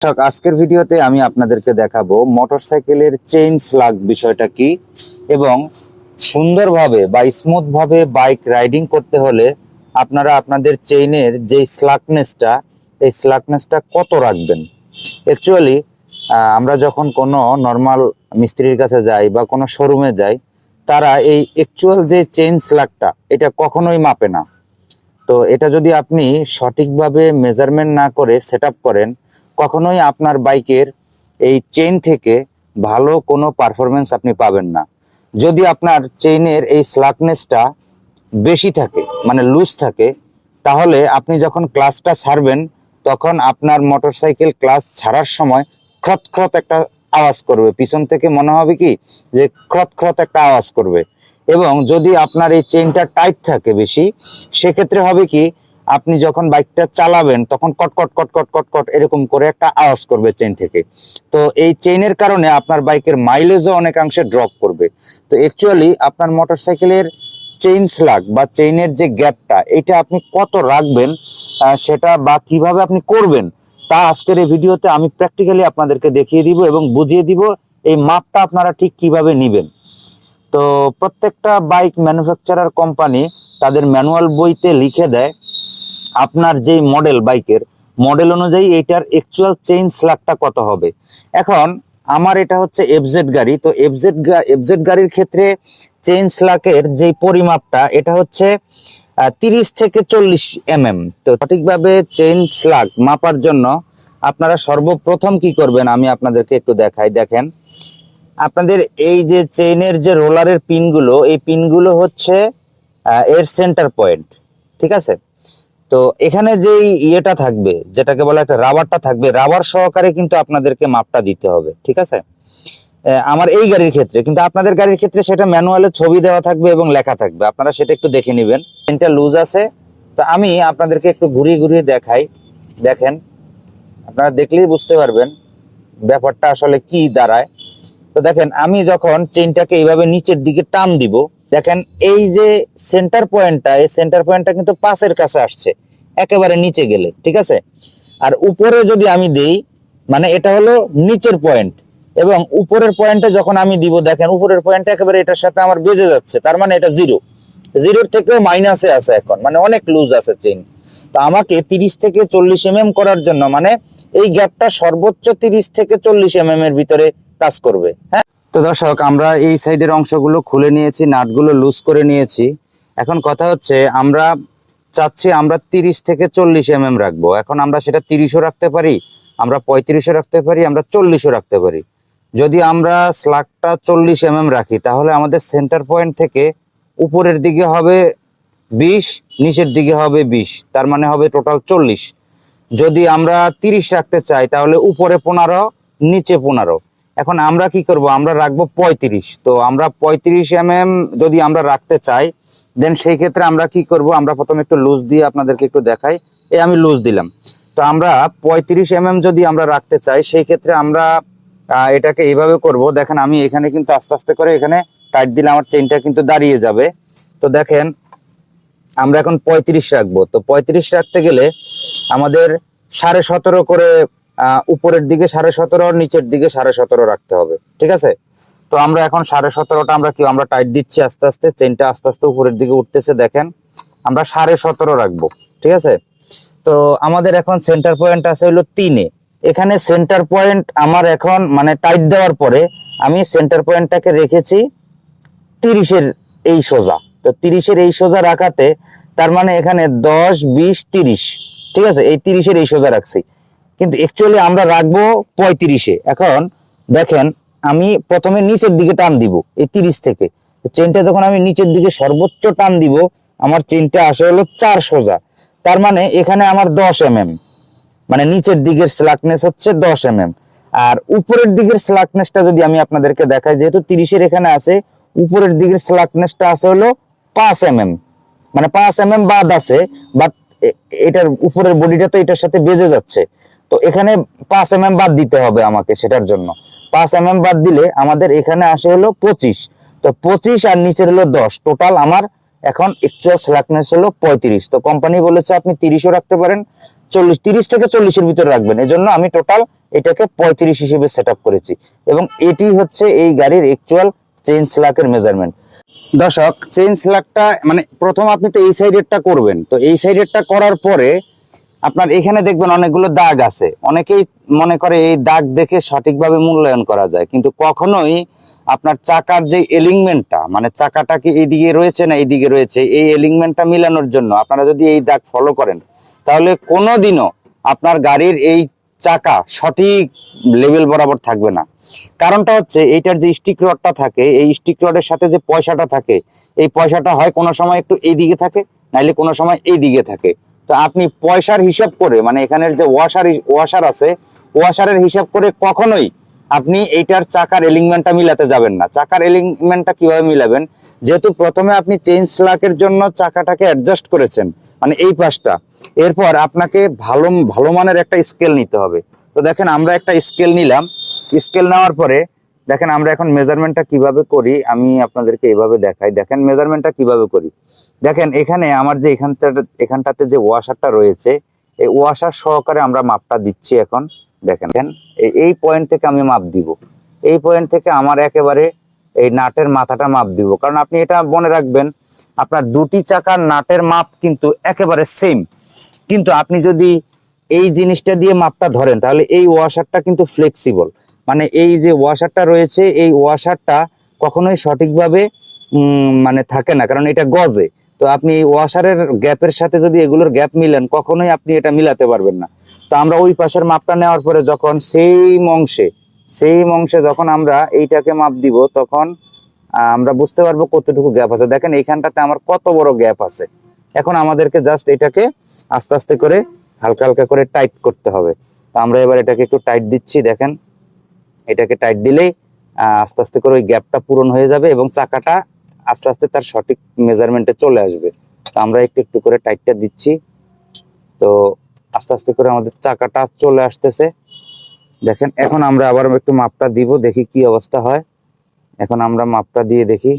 আজকের ভিডিওতে আমি আপনাদেরকে দেখাবো মোটরসাইকেলের চেইন স্লাগ বিষয়টা কি এবং সুন্দরভাবে বা স্মুথ ভাবে বাইক রাইডিং করতে হলে আপনারা আপনাদের চেইনের যে স্লাগনেসটা এই স্লাগনেসটা কত রাখবেন। অ্যাকচুয়ালি আমরা যখন কোনো নর্মাল মিস্ত্রির কাছে যাই বা কোনো শোরুমে যাই, তারা এই অ্যাকচুয়াল যে চেইন স্লাগটা এটা কখনোই মাপে না। তো এটা যদি আপনি সঠিকভাবে মেজারমেন্ট না করে সেট আপ করেন, কখনোই আপনার বাইকের এই চেইন থেকে ভালো কোনো পারফরমেন্স আপনি পাবেন না। যদি আপনার চেইনের এই স্লাকনেসটা বেশি থাকে, মানে লুজ থাকে, তাহলে আপনি যখন ক্লাচটা ছাড়বেন তখন আপনার মোটরসাইকেল ক্লাচ ছাড়ার সময় খরত খরত একটা আওয়াজ করবে, পিছন থেকে মনে হবে কি যে খরত খরত একটা আওয়াজ করবে। এবং যদি আপনার এই চেইনটা টাইট থাকে বেশি, সেক্ষেত্রে হবে কি আপনি যখন বাইকটা চালাবেন তখন কটকট কটকট কটকট এরকম করে একটা আওয়াজ করবে চেইন থেকে। তো এই চেইনের কারণে আপনার বাইকের মাইলেজও অনেকাংশে ড্রপ করবে। তো অ্যাকচুয়ালি আপনার মোটরসাইকেলের চেইন স্লাগ বা চেইনের যে গ্যাপটা এটা আপনি কত রাখবেন, সেটা বা কিভাবে আপনি করবেন তা আজকের এই ভিডিওতে আমি প্র্যাকটিক্যালি আপনাদেরকে দেখিয়ে দিব এবং বুঝিয়ে দিব এই মাপটা আপনারা ঠিক কিভাবে নেবেন। তো প্রত্যেকটা বাইক ম্যানুফ্যাকচারার কোম্পানি তাদের ম্যানুয়াল বইতে লিখে দেয় আপনার যেই মডেল, বাইকের মডেল অনুযায়ী এটার অ্যাকচুয়াল চেইন স্লাগটা কত হবে। এখন আমার এটা হচ্ছে এফজেড গাড়ি, তো এফজেড গাড়ির ক্ষেত্রে চেইন স্লাগের যে পরিমাপটা এটা হচ্ছে 30 থেকে 40 তো সঠিকভাবে চেইন স্লাগ মাপার জন্য আপনারা সর্বপ্রথম কি করবেন আমি আপনাদেরকে একটু দেখাই। দেখেন, আপনাদের এই যে চেইনের যে রোলারের পিনগুলো, এই পিনগুলো হচ্ছে এর সেন্টার পয়েন্ট, ঠিক আছে। তো এখানে যে ইয়েটা থাকবে, যেটাকে বলা একটা রাবারটা থাকবে, রাবার সহকারে কিন্তু আপনাদেরকে মাপটা দিতে হবে, ঠিক আছে। আমার এই গাড়ির ক্ষেত্রে, কিন্তু আপনাদের গাড়ির ক্ষেত্রে সেটা ম্যানুয়ালে ছবি দেওয়া থাকবে এবং লেখা থাকবে, আপনারা সেটা একটু দেখে নেবেন। চেইনটা লুজ আছে, তো আমি আপনাদেরকে একটু ঘুরিয়ে ঘুরিয়ে দেখাই। দেখেন, আপনারা দেখলেই বুঝতে পারবেন ব্যাপারটা আসলে কি দাঁড়ায়। তো দেখেন, আমি যখন চেইনটাকে এইভাবে নিচের দিকে টান দিব, দেখেন এই যে সেন্টার পয়েন্টটা, এই সেন্টার পয়েন্টটা কিন্তু পাশের কাছে আসছে একেবারে নিচে গেলে, ঠিক আছে। আর উপরে যদি আমি দেই, মানে এটা হলো নিচের পয়েন্ট, এবং উপরের পয়েন্টে যখন আমি দিব, দেখেন উপরের পয়েন্টটা একেবারে এটার সাথে আমার বেজে যাচ্ছে, তার মানে এটা জিরো, জিরোর থেকেও মাইনাসে আছে এখন, মানে অনেক লুজ আছে চেইন। তো আমাকে 30 থেকে 40 করার জন্য, মানে এই গ্যাপটা সর্বোচ্চ 30 থেকে 40 এর ভিতরে কাজ করবে। হ্যাঁ, তো দর্শক, আমরা এই সাইডের অংশগুলো খুলে নিয়েছি, নাটগুলো লুজ করে নিয়েছি। এখন কথা হচ্ছে আমরা চাচ্ছি আমরা 30 থেকে 40 রাখবো। এখন আমরা সেটা 30ও রাখতে পারি, আমরা 35ও রাখতে পারি, আমরা 40ও রাখতে পারি। যদি আমরা স্লাগটা 40 রাখি, তাহলে আমাদের সেন্টার পয়েন্ট থেকে উপরের দিকে হবে 20, নিচের দিকে হবে 20, তার মানে হবে টোটাল 40। যদি আমরা 30 রাখতে চাই তাহলে উপরে 15, নিচে 15। এখন আমরা কি করব, আমরা রাখবো 35। তো আমরা 35 যদি আমরা রাখতে চাই, দেন সেই ক্ষেত্রে আমরা কি করব, আমরা প্রথমে একটু লুজ দিয়ে আপনাদেরকে একটু দেখাই। আমি লুজ দিলাম। তো আমরা 35 যদি আমরা রাখতে চাই, সেই ক্ষেত্রে আমরা এটাকে এইভাবে করব। দেখেন, আমি এখানে কিন্তু আস্তে আস্তে করে এখানে টাইট দিলে আমার চেইনটা কিন্তু দাঁড়িয়ে যাবে। তো দেখেন, আমরা এখন 35 রাখবো। তো 35 রাখতে গেলে আমাদের 17.5 করে উপরের দিকে 17.5 আর নিচের দিকে 17.5 রাখতে হবে, ঠিক আছে। তো আমরা এখন 17.5টা আমরা টাইট দিচ্ছি আস্তে আস্তে, চেইনটা আস্তে আস্তে উপরের দিকে উঠতেছে। দেখেন, আমরা 17.5 রাখবো, ঠিক আছে। তো আমাদের এখন সেন্টার পয়েন্ট আছে হলো 3-এ। এখানে সেন্টার পয়েন্ট আমার এখন মানে টাইট দেওয়ার পরে আমি সেন্টার পয়েন্টটাকে রেখেছি 30-এর এই সোজা। তো 30-এর এই সোজা রাখাতে তার মানে এখানে 10, 20, 30, ঠিক আছে, এই 30-এর এই সোজা রাখছি, কিন্তু অ্যাকচুয়ালি আমরা রাখবো 35-এ। এখন দেখেন, আমি প্রথমে নিচের দিকে টান দিব এই 30 থেকে। চেনটা যখন আমি নিচের দিকে সর্বোচ্চ টান দিব, আমার চেনটা আসে হলো 4 সোজা, তার মানে এখানে আমার 10 মানে নিচের দিকের স্লাকনেস হচ্ছে 10 আর উপরের দিকের স্লাকনেসটা যদি আমি আপনাদেরকে দেখাই, যেহেতু 30-এর এখানে আছে, উপরের দিকের স্লাকনেসটা আছে হলো 5 মানে 5 বাদ আছে, বাট এটার উপরের বডিটা তো এটার সাথে বেজে যাচ্ছে। তো এখানে 5 বাদ দিতে হবে আমাকে, সেটার জন্য 5 বাদ দিলে আমাদের এখানে আসে হলো 25। তো 25 আর নিচের হলো 10, টোটাল আমার এখন অ্যাকচুয়াল স্লাকনেস হলো 35। তো কোম্পানি বলেছে আপনি 30ও রাখতে পারেন, 30 থেকে 40-এর ভিতরে রাখবেন। এজন্য আমি টোটাল এটাকে 35 হিসেবে সেট আপ করেছি এবং এটি হচ্ছে এই গাড়ির অ্যাকচুয়াল চেইন স্লাকের মেজারমেন্ট। দর্শক, চেইন স্লাকটা মানে প্রথম আপনি তো এই সাইডেরটা করবেন, তো এই সাইডেরটা করার পরে আপনার এখানে দেখবেন অনেকগুলো দাগ আছে। অনেকেই মনে করে এই দাগ দেখে সঠিকভাবে মূল্যায়ন করা যায়, কিন্তু কখনোই আপনার চাকার যে এলিংমেন্টটা, মানে চাকাটা কি এইদিকে রয়েছে না এইদিকে রয়েছে, এই এলিংমেন্টটা মিলানোর জন্য আপনারা যদি এই দাগ ফলো করেন তাহলে কোনোদিনও আপনার গাড়ির এই চাকা সঠিক লেভেল বরাবর থাকবে না। কারণটা হচ্ছে এইটার যে স্টিক রডটা থাকে, এই স্টিক রডের সাথে যে পয়সাটা থাকে, এই পয়সাটা হয় কোনো সময় একটু এইদিকে থাকে, নাইলে কোনো সময় এইদিকে থাকে। তো আপনি পয়সার হিসাব করে, মানে এখানের যে ওয়াশার আছে, ওয়াশারের হিসাব করে কখনোই আপনি এইটার চাকার এলিংমেন্টটা মিলাতে যাবেন না। চাকার এলিংমেন্টটা কিভাবে মিলাবেন, যেহেতু প্রথমে আপনি চেইন স্লাকের জন্য চাকাটাকে অ্যাডজাস্ট করেছেন, মানে এই পাশটা, এরপর আপনাকে ভালো মানের একটা স্কেল নিতে হবে। তো দেখেন আমরা একটা স্কেল নিলাম। স্কেল নেওয়ার পরে দেখেন আমরা এখন মেজারমেন্টটা কিভাবে করি আমি আপনাদেরকে এভাবে দেখাই। দেখেন মেজারমেন্টটা কিভাবে করি। দেখেন এখানে আমার যে এখানটাতে যে ওয়াশারটা রয়েছে, এই ওয়াশার সহকারে আমরা মাপটা দিচ্ছি এখন। দেখেন এই পয়েন্ট থেকে আমি মাপ দিব, এই পয়েন্ট থেকে আমার একেবারে এই নাটের মাথাটা মাপ দিব। কারণ আপনি এটা মনে রাখবেন, আপনার দুটি চাকার নাটের মাপ কিন্তু একেবারে সেম, কিন্তু আপনি যদি এই জিনিসটা দিয়ে মাপটা ধরেন তাহলে এই ওয়াশারটা কিন্তু ফ্লেক্সিবল, মানে এই যে ওয়াশারটা রয়েছে এই ওয়াশারটা কখনোই সঠিকভাবে মানে থাকে না, কারণ এটা গজে। তো আপনি ওয়াশারের গ্যাপের সাথে যদি এগুলোর গ্যাপ মিলেন কখনোই আপনি এটা মিলাতে পারবেন না। তো আমরা ওই পাশের মাপটা নেওয়ার পরে যখন সেই অংশে যখন আমরা এইটাকে মাপ দিব তখন আমরা বুঝতে পারবো কতটুকু গ্যাপ আছে। দেখেন এইখানটাতে আমার কত বড় গ্যাপ আছে। এখন আমাদেরকে জাস্ট এটাকে আস্তে আস্তে করে হালকা হালকা করে টাইট করতে হবে। তো আমরা এবার এটাকে একটু টাইট দিচ্ছি। দেখেন এটাকে টাইট দিলেই আস্তে আস্তে করে ওই গ্যাপটা পূরণ হয়ে যাবে এবং চাকাটা আস্তে আস্তে তার সঠিক মেজারমেন্টে চলে আসবে। তো আমরা একটু একটু করে টাইটটা দিচ্ছি। তো আস্তে আস্তে করে আমাদের চাকাটা চলে আসতেছে। দেখেন এখন আমরা আবার একটু মাপটা দিব, দেখি কি অবস্থা হয়। এখন আমরা মাপটা দিয়ে দেখি,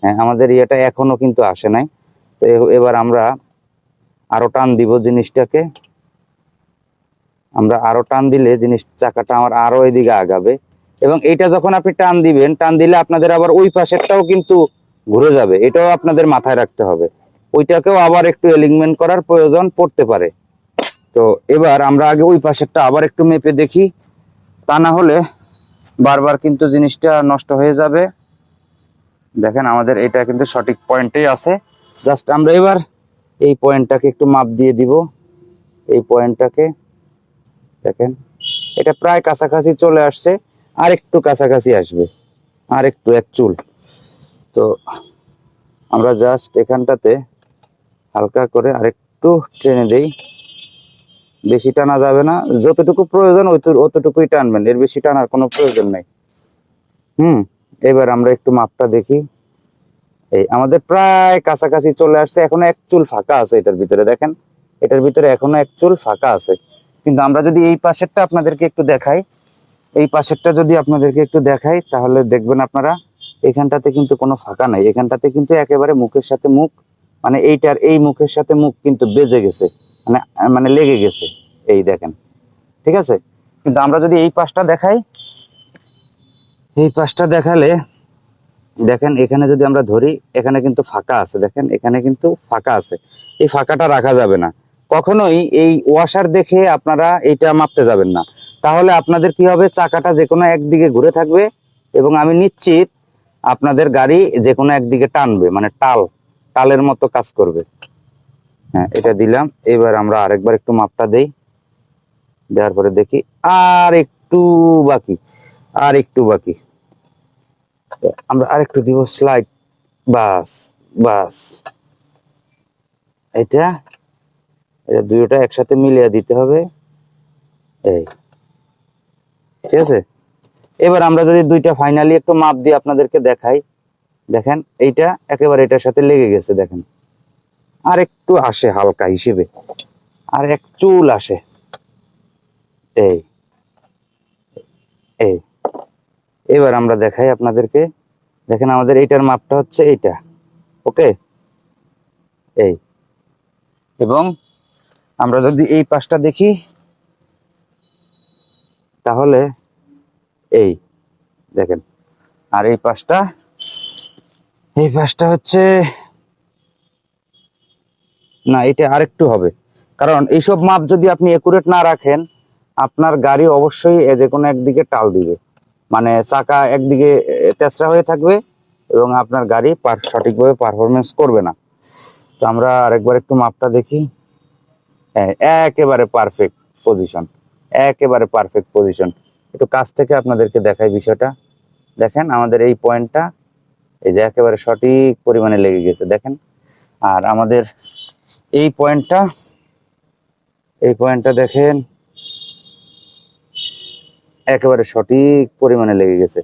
হ্যাঁ আমাদের ইয়েটা এখনো কিন্তু আসে নাই। তো এবার আমরা আরো টান দিব জিনিসটাকে। আমরা আরো টান দিলে চাকাটা আমার আরো এদিকে আগাবে এবং এইটা যখন আপনি টান দিবেন, টান দিলে আপনাদের আবার ওই পাশেরটাও কিন্তু ঘুরে যাবে, এটাও আপনাদের মাথায় রাখতে হবে। ওইটাকেও আবার একটু এলিংমেন্ট করার প্রয়োজন পড়তে পারে। তো এবার আমরা আগে ওই পাশেরটা আবার একটু মেপে দেখি, তা না হলে বারবার কিন্তু জিনিসটা নষ্ট হয়ে যাবে। দেখেন আমাদের এটা কিন্তু সঠিক পয়েন্টেই আছে। জাস্ট আমরা এবার এই পয়েন্টটাকে একটু মাপ দিয়ে দিব। এই পয়েন্টটাকে দেখেন এটা প্রায় কাছাকাছি চলে আসছে, আর একটু কাছাকাছি আসবে, আর একটু এক চুল। তো আমরা জাস্ট এখানটাতে হালকা করে আরেকটু টেনে দেই। বেশি টানা যাবে না, যতটুকু প্রয়োজন অতটুকুই টানবেন, এর বেশি টানার কোনো প্রয়োজন নেই। এবার আমরা একটু মাপটা দেখি। এই আমাদের প্রায় কাছাকাছি চলে আসছে, এখনো এক চুল ফাঁকা আছে এটার ভিতরে। দেখেন এটার ভিতরে এখনো এক চুল ফাঁকা আছে। কিন্তু আমরা যদি এই পাশেরটা আপনাদেরকে একটু দেখাই, এই পাশেরটা যদি আপনাদেরকে একটু দেখাই তাহলে দেখবেন আপনারা এখানটাতে কিন্তু কোনো ফাঁকা নাই। এখানটাতে কিন্তু একেবারে মুখের সাথে মুখ, মানে এইটার এই মুখের সাথে মুখ কিন্তু বেজে গেছে, মানে মানে লেগে গেছে। এই দেখেন, ঠিক আছে। কিন্তু আমরা যদি এই পাশটা দেখাই, এই পাশটা দেখালে দেখেন এখানে যদি আমরা ধরি এখানে কিন্তু ফাঁকা আছে। দেখেন এখানে কিন্তু ফাঁকা আছে, এই ফাঁকাটা রাখা যাবে না কখনোই। এই ওয়াশার দেখে আপনারা এইটা মাপতে যাবেন না, তাহলে আপনাদের কি হবে, চাকাটা যে কোনো একদিকে ঘুরে থাকবে এবং আমি নিশ্চিত আপনাদের গাড়ি যে কোনো একদিকে টানবে, মানে টালের মতো কাজ করবে। হ্যাঁ এটা দিলাম। এবার আমরা আরেকবার একটু মাপটা দেই, দেওয়ার পরে দেখি আর একটু বাকি, আর একটু বাকি। আমরা আরেকটু দিব স্লাইড, বাস বাস। এটা দুইটা একসাথে মিলিয়ে দিতে হবে, এই ঠিক আছে। এবার আমরা যদি দুইটা ফাইনালি একটু মাপ দিয়ে আপনাদেরকে দেখাই, দেখেন এইটা একেবারে এটার সাথে লেগে গেছে। দেখেন আর একটু আসে হালকা হিসেবে, আর এক চুল আসে। এই এই এবার আমরা দেখাই আপনাদেরকে। দেখেন আমাদের এইটার মাপটা হচ্ছে এইটা, ওকে। এই এবং আমরা যদি এই পাশটা দেখি তাহলে এই দেখেন, আর এই পাশটা হচ্ছে না, এটা আরেকটু হবে। কারণ এইসব মাপ যদি আপনি একুরেট না রাখেন, আপনার গাড়ি অবশ্যই যে কোনো একদিকে টাল দিবে, মানে চাকা একদিকে তেসরা হয়ে থাকবে এবং আপনার গাড়ি সঠিকভাবে পারফরমেন্স করবে না। তো আমরা আরেকবার একটু মাপটা দেখি। হ্যাঁ, একেবারে পারফেক্ট পজিশন, একেবারে পারফেক্ট পজিশন। একটু কাছ থেকে আপনাদেরকে দেখাই বিষয়টা। দেখেন আমাদের এই পয়েন্টটা, এই যে একেবারে সঠিক পরিমাণে লেগে গেছে দেখেন। আর আমাদের এই পয়েন্টটা দেখেন একেবারে সঠিক পরিমাণে লেগে গেছে।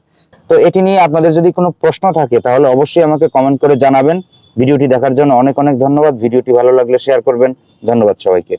তো এটি নিয়ে আপনাদের যদি কোনো প্রশ্ন থাকে তাহলে অবশ্যই আমাকে কমেন্ট করে জানাবেন। ভিডিওটি দেখার জন্য অনেক অনেক ধন্যবাদ। ভিডিওটি ভালো লাগলে শেয়ার করবেন। ধন্যবাদ সবাইকে।